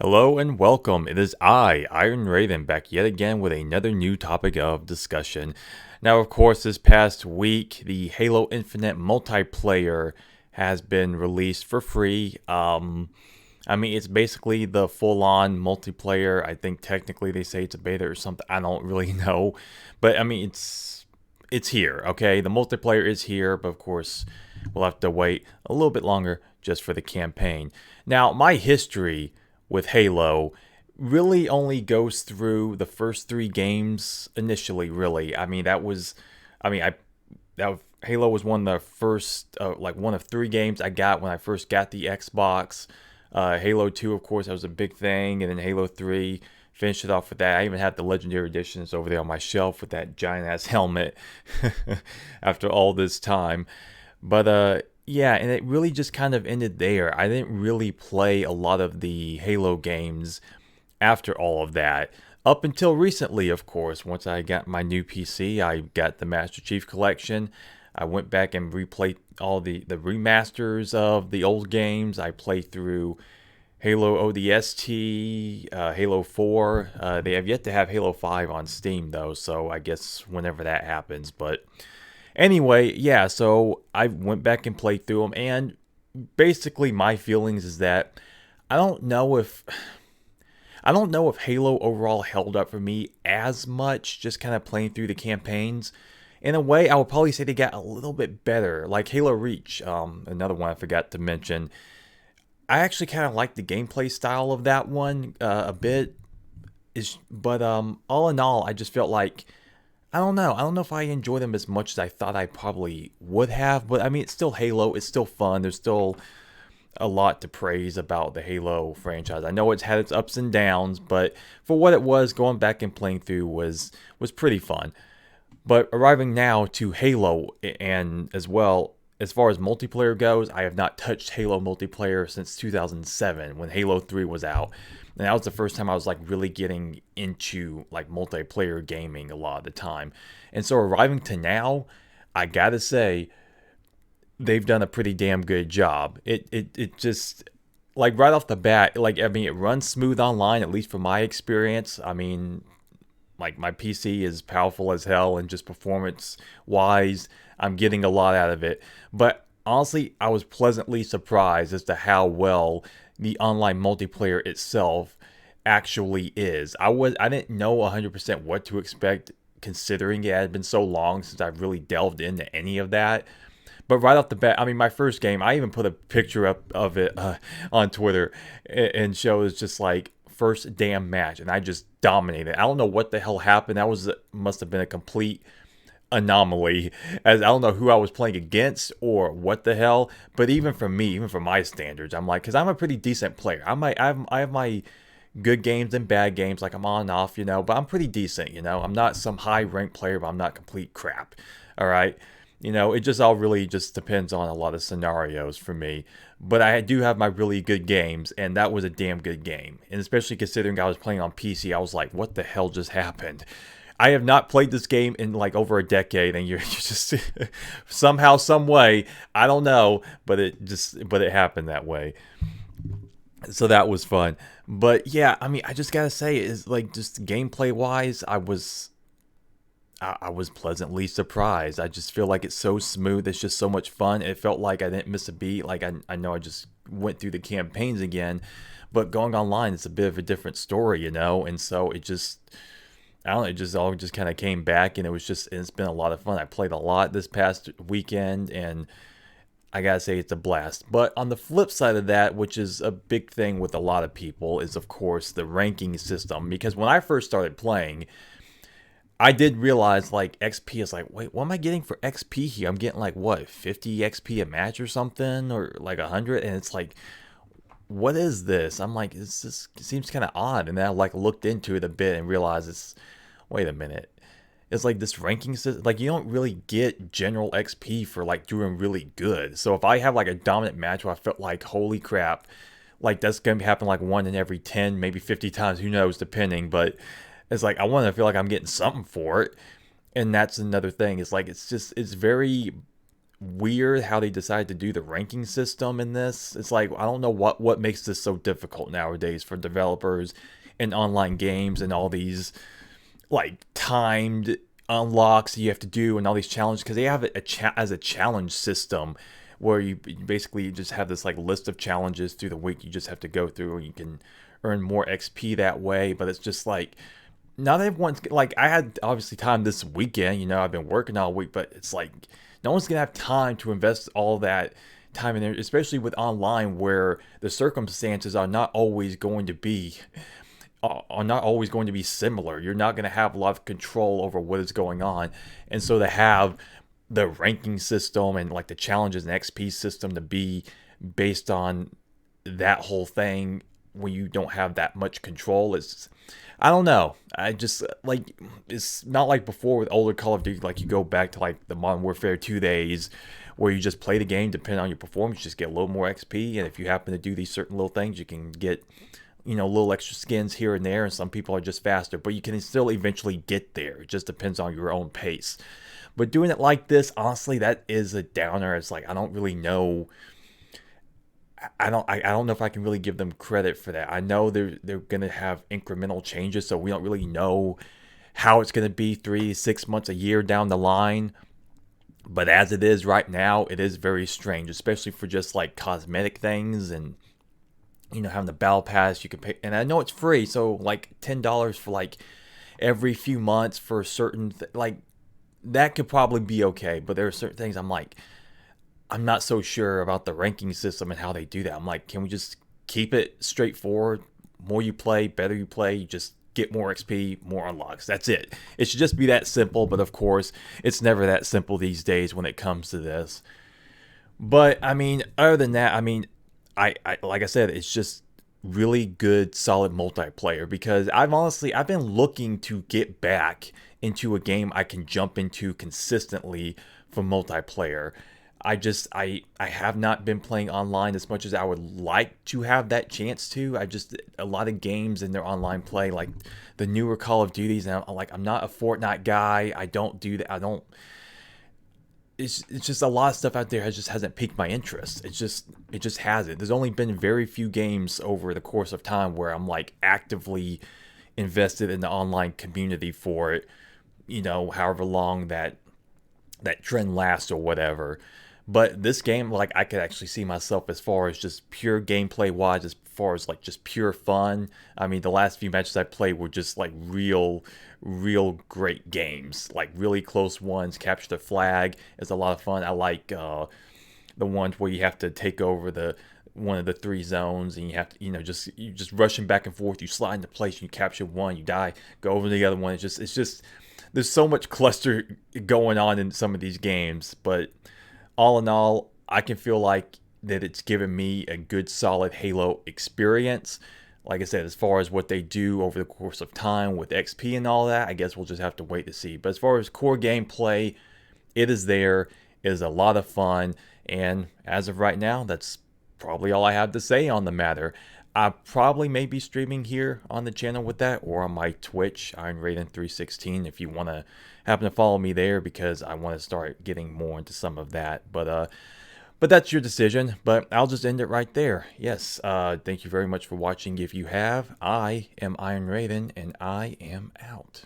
Hello and welcome. It is I, Iron Raven, back yet again with another new topic of discussion. Now, of course, this past week, the Halo Infinite multiplayer has been released for free. It's basically the full-on multiplayer. I think technically they say it's a beta or something. I don't really know, but it's here. Okay, the multiplayer is here, but of course, we'll have to wait a little bit longer just for the campaign. Now, my history with Halo really only goes through the first three games initially. Really, I mean, I that Halo was one of the first, one of three games I got when I first got the Xbox. Halo 2, of course, that was a big thing, and then Halo 3 finished it off with that. I even had the Legendary Editions over there on my shelf with that giant ass helmet after all this time. But yeah, and it really just kind of ended there. I didn't really play a lot of the Halo games after all of that. Up until recently, of course, once I got my new PC, I got the Master Chief Collection. I went back and replayed all the remasters of the old games. I played through Halo ODST, Halo 4. They have yet to have Halo 5 on Steam, though, so I guess whenever that happens. But anyway, yeah, so I went back and played through them, and basically my feelings is that I don't know if I don't know if Halo overall held up for me as much, just kind of playing through the campaigns. In a way, I would probably say they got a little bit better. Like Halo Reach, another one I forgot to mention. I actually kind of like the gameplay style of that one a bit. But all in all, I just felt like I don't know. I don't know if I enjoy them as much as I thought I probably would have. But I mean, it's still Halo. It's still fun. There's still a lot to praise about the Halo franchise. I know it's had its ups and downs, but for what it was, going back and playing through was pretty fun. But arriving now to Halo, and as well, as far as multiplayer goes, I have not touched Halo multiplayer since 2007 when Halo 3 was out. And that was the first time I was like really getting into like multiplayer gaming a lot of the time. And so arriving to now, I gotta say, they've done a pretty damn good job. It just like right off the bat, it runs smooth online, at least from my experience. I mean, like my PC is powerful as hell, and just performance wise, I'm getting a lot out of it. But honestly, I was pleasantly surprised as to how well the online multiplayer itself actually is. I didn't know 100% what to expect, considering it had been so long since I've really delved into any of that. But right off the bat, I mean, my first game, I even put a picture up of it on Twitter and shows just like first damn match, and I just dominated. I don't know what the hell happened. Must have been a complete anomaly, as I don't know who I was playing against or what the hell. But even for me, even for my standards, I'm like, because I'm a pretty decent player. I have my good games and bad games, like I'm on and off, but I'm pretty decent, I'm not some high ranked player, but I'm not complete crap. All right. It just all really just depends on a lot of scenarios for me. But I do have my really good games, and that was a damn good game. And especially considering I was playing on PC, I was like, what the hell just happened? I have not played this game in like over a decade, and you're just somehow, some way, I don't know, but it happened that way. So that was fun. But yeah, I mean, I just gotta say, is like just gameplay wise, I was pleasantly surprised. I just feel like it's so smooth. It's just so much fun. It felt like I didn't miss a beat. Like I know I just went through the campaigns again, but going online, it's a bit of a different story, And so it just, I don't know, it just all just kind of came back, and it's been a lot of fun. I played a lot this past weekend, and I gotta say it's a blast. But on the flip side of that, which is a big thing with a lot of people, is of course the ranking system. Because when I first started playing, I did realize like XP is like, wait, what am I getting for XP here? I'm getting like what, 50 XP a match or something, or like 100, and it's like, what is this? I'm like, it seems kind of odd, and then I like looked into it a bit and realized wait a minute, it's like this ranking system, like you don't really get general XP for like doing really good. So if I have like a dominant match where I felt like, holy crap, like that's gonna happen like one in every 10, maybe 50 times, who knows, depending, but it's like I want to feel like I'm getting something for it. And that's another thing. It's like it's very weird how they decided to do the ranking system in this. It's like, I don't know what makes this so difficult nowadays for developers in online games, and all these like timed unlocks you have to do and all these challenges, because they have it as a challenge system where you basically just have this like list of challenges through the week you just have to go through, and you can earn more XP that way. But it's just like, not everyone's like, I had obviously time this weekend, I've been working all week, but it's like no one's gonna have time to invest all that time in there, especially with online where the circumstances are not always going to be similar. You're not going to have a lot of control over what is going on. And so to have the ranking system and like the challenges and XP system to be based on that whole thing when you don't have that much control, is, I don't know. I just like, it's not like before with older Call of Duty, like you go back to like the Modern Warfare 2 days where you just play the game, depending on your performance, you just get a little more XP. And if you happen to do these certain little things, you can get little extra skins here and there, and some people are just faster, but you can still eventually get there. It just depends on your own pace. But doing it like this, honestly, that is a downer. It's like, I don't really know. I don't know if I can really give them credit for that. I know they're gonna have incremental changes, so we don't really know how it's gonna be 3 6 months, a year down the line. But as it is right now, it is very strange, especially for just like cosmetic things and having the battle pass you can pay. And I know it's free, so like $10 for like every few months for certain like that could probably be okay. But there are certain things I'm like, I'm not so sure about the ranking system and how they do that. I'm like, can we just keep it straightforward? More you play, better you play, you just get more XP, more unlocks. That's it. It should just be that simple. But of course, it's never that simple these days when it comes to this. But I mean, other than that, I mean, I like I said, it's just really good, solid multiplayer, because I've been looking to get back into a game I can jump into consistently for multiplayer. I have not been playing online as much as I would like to have that chance to. A lot of games in their online play, like the newer Call of Duties, and I'm not a Fortnite guy. I don't do that. I don't. It's just a lot of stuff out there hasn't piqued my interest. It just hasn't. There's only been very few games over the course of time where I'm like actively invested in the online community for it. However long that trend lasts or whatever. But this game, like, I could actually see myself as far as just pure gameplay wise, as far as like just pure fun. I mean, the last few matches I played were just like real great games, like really close ones. Capture the Flag is a lot of fun. I like the ones where you have to take over one of the 3 zones, and you have to, you just rushing back and forth. You slide into place, and you capture one, you die, go over to the other one. It's just there's so much cluster going on in some of these games, but all in all, I can feel like that it's given me a good, solid Halo experience. Like I said, as far as what they do over the course of time with XP and all that, I guess we'll just have to wait to see. But as far as core gameplay, it is there. It is a lot of fun. And as of right now, that's probably all I have to say on the matter. I probably may be streaming here on the channel with that, or on my Twitch, Iron Raiden 316, if you want to happen to follow me there, because I want to start getting more into some of that. But that's your decision. But I'll just end it right there. Yes, thank you very much for watching. If you have, I am Iron Raiden, and I am out.